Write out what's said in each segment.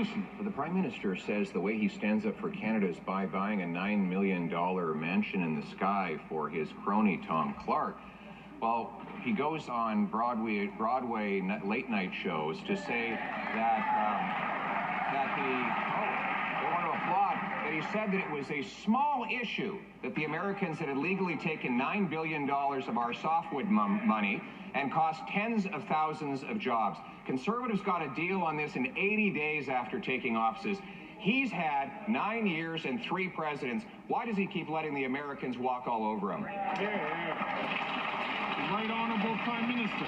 The Prime Minister says the way he stands up for Canada is by buying a $9 million mansion in the sky for his crony Tom Clark. Well, he goes on Broadway late-night shows to say that he said that it was a small issue that the Americans had illegally taken $9 billion of our softwood money and cost tens of thousands of jobs. Conservatives got a deal on this in 80 days after taking offices. He's had 9 years and 3 presidents. Why does he keep letting the Americans walk all over him? Right Honourable Prime Minister.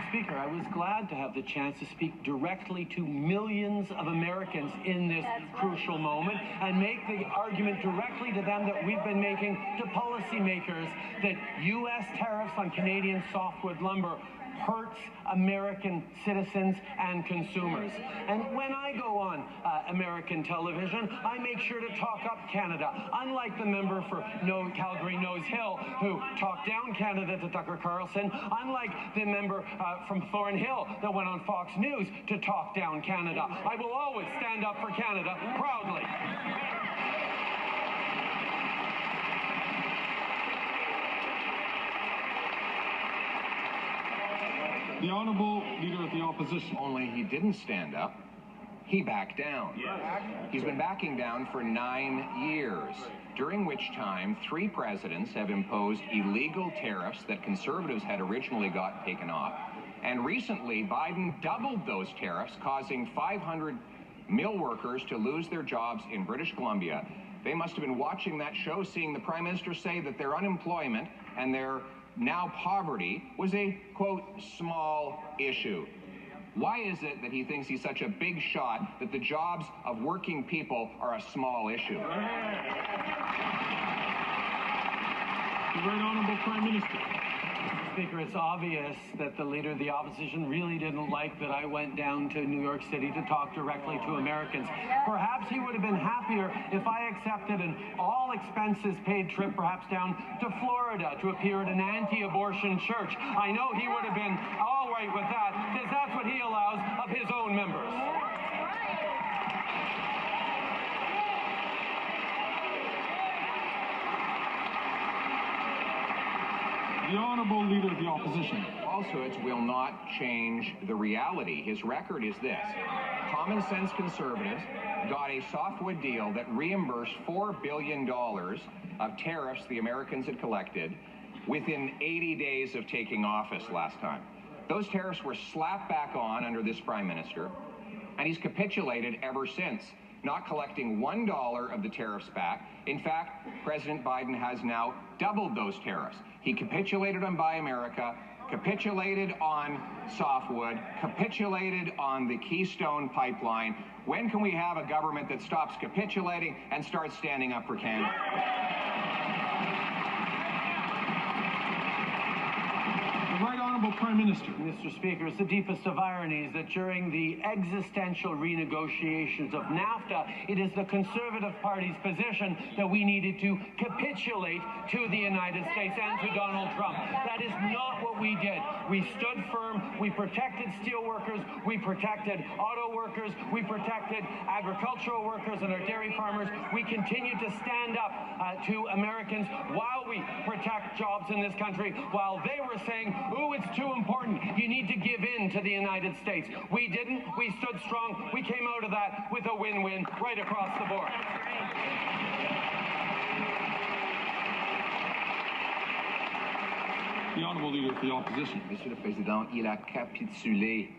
Mr. Speaker, I was glad to have the chance to speak directly to millions of Americans in this crucial moment and make the argument directly to them that we've been making to policymakers that U.S. tariffs on Canadian softwood lumber hurts American citizens and consumers. And when I go on American television, I make sure to talk up Canada. Unlike the member for Calgary Nose Hill, who talked down Canada to Tucker Carlson, unlike the member from Thornhill that went on Fox News to talk down Canada, I will always stand up for Canada proudly. The Honourable Leader of the Opposition. Only he didn't stand up. He backed down. Yes. He's been backing down for 9 years, during which time 3 presidents have imposed illegal tariffs that Conservatives had originally got taken off. And recently, Biden doubled those tariffs, causing 500 mill workers to lose their jobs in British Columbia. They must have been watching that show, seeing the Prime Minister say that their unemployment and their now poverty was a, quote, small issue. Why is it that he thinks he's such a big shot that the jobs of working people are a small issue? The Right Honourable Prime Minister. Speaker, it's obvious that the Leader of the Opposition really didn't like that I went down to New York City to talk directly to Americans. Perhaps he would have been happier if I accepted an all-expenses-paid trip perhaps down to Florida to appear at an anti-abortion church. I know he would have been all right with that, because that's what he allows of his own members. The Honourable Leader of the Opposition. Falsehoods will not change the reality. His record is this. Common sense Conservatives got a softwood deal that reimbursed $4 billion of tariffs the Americans had collected within 80 days of taking office last time. Those tariffs were slapped back on under this Prime Minister, and he's capitulated ever since, not collecting $1 of the tariffs back. In fact, President Biden has now doubled those tariffs. He capitulated on Buy America, capitulated on softwood, capitulated on the Keystone Pipeline. When can we have a government that stops capitulating and starts standing up for Canada? The Right Honourable Prime Minister. Mr. Speaker, it's the deepest of ironies that during the existential renegotiations of NAFTA, it is the Conservative Party's position that we needed to capitulate to the United States and to Donald Trump. That is not what we did. We stood firm. We protected steel workers. We protected auto workers. We protected agricultural workers and our dairy farmers. We continue to stand up to Americans while we protect jobs in this country, while they were saying, ooh, it's too important. You need to give in to the United States. We didn't. We stood strong. We came out of that with a win-win right across the board. The Honourable Leader of the Opposition. Monsieur le Président, il a capitulé.